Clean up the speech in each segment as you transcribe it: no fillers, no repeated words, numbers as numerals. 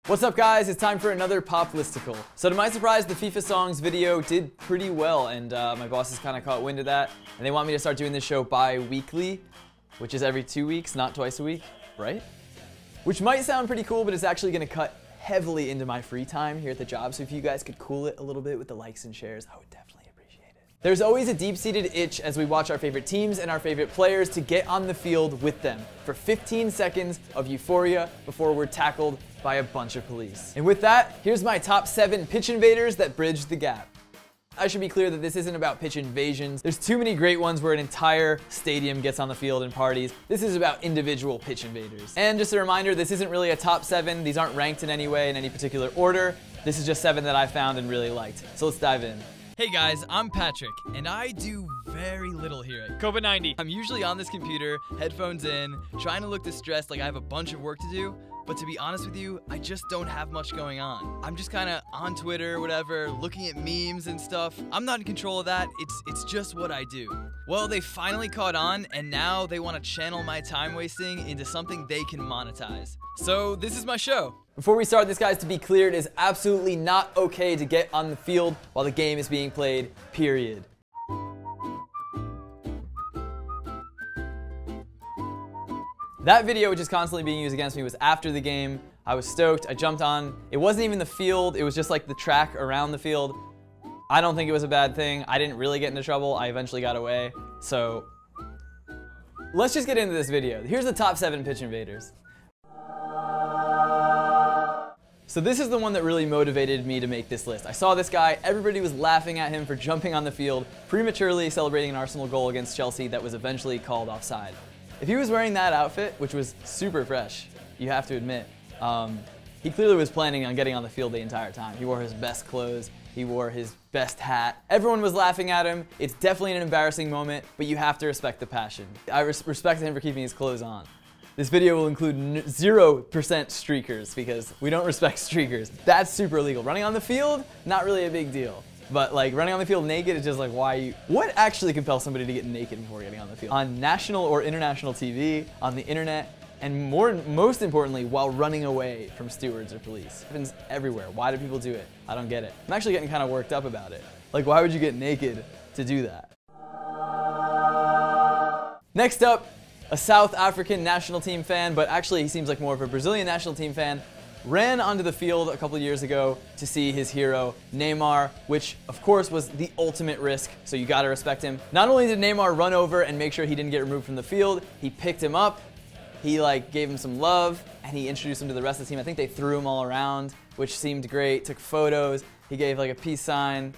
What's up guys, it's time for another Pop Listicle. So to my surprise, the FIFA songs video did pretty well, and my bosses kind of caught wind of that, and they want me to start doing this show bi-weekly, which is every 2 weeks, not twice a week, right? Which might sound pretty cool, but it's actually gonna cut heavily into my free time here at the job, so if you guys could cool it a little bit with the likes and shares, I would definitely appreciate it. There's always a deep-seated itch as we watch our favorite teams and our favorite players to get on the field with them for 15 seconds of euphoria before we're tackled by a bunch of police. And with that, here's my top 7 pitch invaders that bridge the gap. I should be clear that this isn't about pitch invasions. There's too many great ones where an entire stadium gets on the field and parties. This is about individual pitch invaders. And just a reminder, this isn't really a top 7. These aren't ranked in any way in any particular order. This is just 7 that I found and really liked. So let's dive in. Hey guys, I'm Patrick, and I do very little here at COVID-90. I'm usually on this computer, headphones in, trying to look distressed like I have a bunch of work to do, but to be honest with you, I just don't have much going on. I'm just kind of on Twitter, whatever, looking at memes and stuff. I'm not in control of that, it's just what I do. Well, they finally caught on, and now they want to channel my time wasting into something they can monetize. So this is my show. Before we start this, guys, to be clear, it is absolutely not okay to get on the field while the game is being played, period. That video, which is constantly being used against me, was after the game. I was stoked, I jumped on. It wasn't even the field, it was just like the track around the field. I don't think it was a bad thing. I didn't really get into trouble. I eventually got away. So let's just get into this video. Here's the top 7 pitch invaders. So this is the one that really motivated me to make this list. I saw this guy, everybody was laughing at him for jumping on the field, prematurely celebrating an Arsenal goal against Chelsea that was eventually called offside. If he was wearing that outfit, which was super fresh, you have to admit, he clearly was planning on getting on the field the entire time. He wore his best clothes, he wore his best hat. Everyone was laughing at him. It's definitely an embarrassing moment, but you have to respect the passion. I respected him for keeping his clothes on. This video will include 0% streakers because we don't respect streakers. That's super illegal. Running on the field, not really a big deal. But like running on the field naked is just like what actually compels somebody to get naked before getting on the field? On national or international TV, on the internet, and most importantly, while running away from stewards or police. It happens everywhere. Why do people do it? I don't get it. I'm actually getting kind of worked up about it. Like, why would you get naked to do that? Next up, a South African national team fan, but actually he seems like more of a Brazilian national team fan, ran onto the field a couple years ago to see his hero, Neymar, which of course was the ultimate risk, so you gotta respect him. Not only did Neymar run over and make sure he didn't get removed from the field, he picked him up, he gave him some love, and he introduced him to the rest of the team. I think they threw him all around, which seemed great, took photos, he gave a peace sign.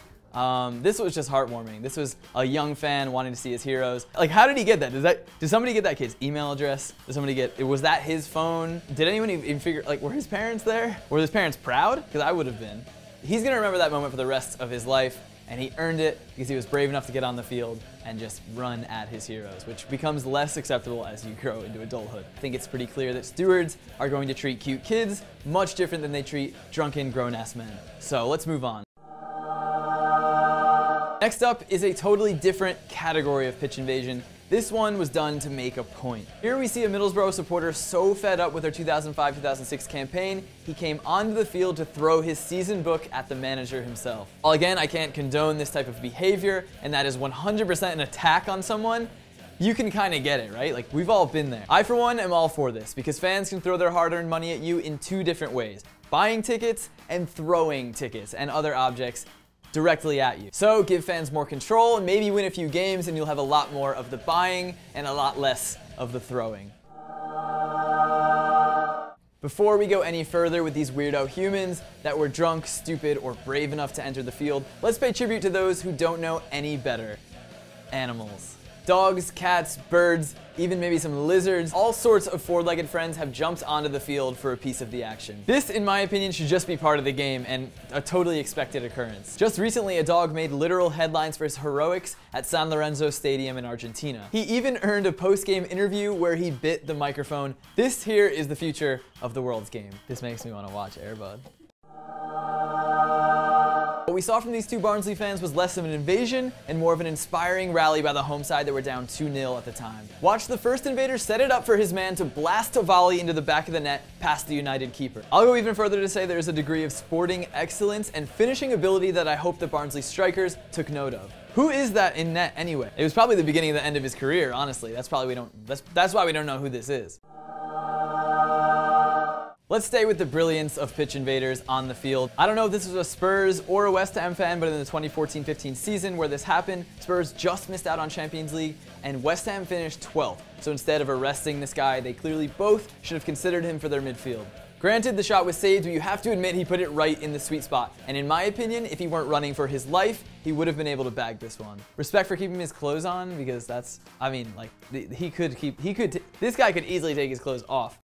This was just heartwarming. This was a young fan wanting to see his heroes. Like, how did he get that? Did somebody get that kid's email address? Did somebody was that his phone? Did anyone even figure, were his parents there? Were his parents proud? Because I would have been. He's gonna remember that moment for the rest of his life, and he earned it because he was brave enough to get on the field and just run at his heroes, which becomes less acceptable as you grow into adulthood. I think it's pretty clear that stewards are going to treat cute kids much different than they treat drunken, grown-ass men. So let's move on. Next up is a totally different category of pitch invasion. This one was done to make a point. Here we see a Middlesbrough supporter so fed up with their 2005-2006 campaign, he came onto the field to throw his season book at the manager himself. While again, I can't condone this type of behavior, and that is 100% an attack on someone, you can kind of get it, right? Like, we've all been there. I, for one, am all for this, because fans can throw their hard-earned money at you in 2 different ways. Buying tickets and throwing tickets and other objects directly at you. So give fans more control and maybe win a few games and you'll have a lot more of the buying and a lot less of the throwing. Before we go any further with these weirdo humans that were drunk, stupid, or brave enough to enter the field, let's pay tribute to those who don't know any better. Animals. Dogs, cats, birds, even maybe some lizards, all sorts of four-legged friends have jumped onto the field for a piece of the action. This, in my opinion, should just be part of the game and a totally expected occurrence. Just recently, a dog made literal headlines for his heroics at San Lorenzo Stadium in Argentina. He even earned a post-game interview where he bit the microphone. This here is the future of the world's game. This makes me want to watch Air Bud. What we saw from these two Barnsley fans was less of an invasion and more of an inspiring rally by the home side that were down 2-0 at the time. Watch the first invader set it up for his man to blast a volley into the back of the net past the United keeper. I'll go even further to say there's a degree of sporting excellence and finishing ability that I hope the Barnsley strikers took note of. Who is that in net anyway? It was probably the beginning of the end of his career, honestly. That's why we don't know who this is. Let's stay with the brilliance of pitch invaders on the field. I don't know if this was a Spurs or a West Ham fan, but in the 2014-15 season where this happened, Spurs just missed out on Champions League and West Ham finished 12th. So instead of arresting this guy, they clearly both should have considered him for their midfield. Granted, the shot was saved, but you have to admit he put it right in the sweet spot. And in my opinion, if he weren't running for his life, he would have been able to bag this one. Respect for keeping his clothes on, because that's, I mean, like, this guy could easily take his clothes off.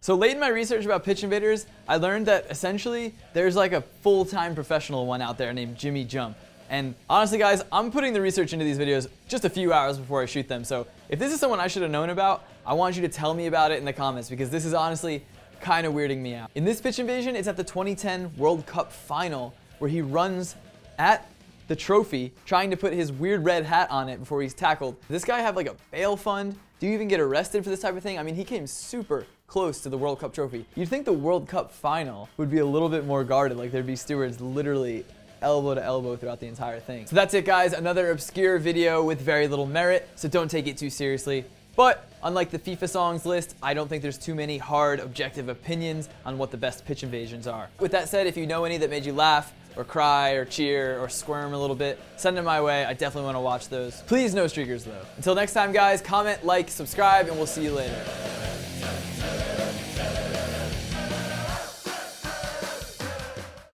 So late in my research about pitch invaders, I learned that essentially there's like a full-time professional one out there named Jimmy Jump. And honestly guys, I'm putting the research into these videos just a few hours before I shoot them. So if this is someone I should have known about, I want you to tell me about it in the comments because this is honestly kind of weirding me out. In this pitch invasion, it's at the 2010 World Cup final where he runs at the trophy trying to put his weird red hat on it before he's tackled. Does this guy have like a bail fund? Do you even get arrested for this type of thing? I mean, he came super close to the World Cup trophy. You'd think the World Cup final would be a little bit more guarded, like there'd be stewards literally elbow to elbow throughout the entire thing. So that's it guys, another obscure video with very little merit, so don't take it too seriously. But unlike the FIFA songs list, I don't think there's too many hard, objective opinions on what the best pitch invasions are. With that said, if you know any that made you laugh, or cry, or cheer, or squirm a little bit, send them my way. I definitely want to watch those. Please no streakers though. Until next time guys, comment, like, subscribe, and we'll see you later.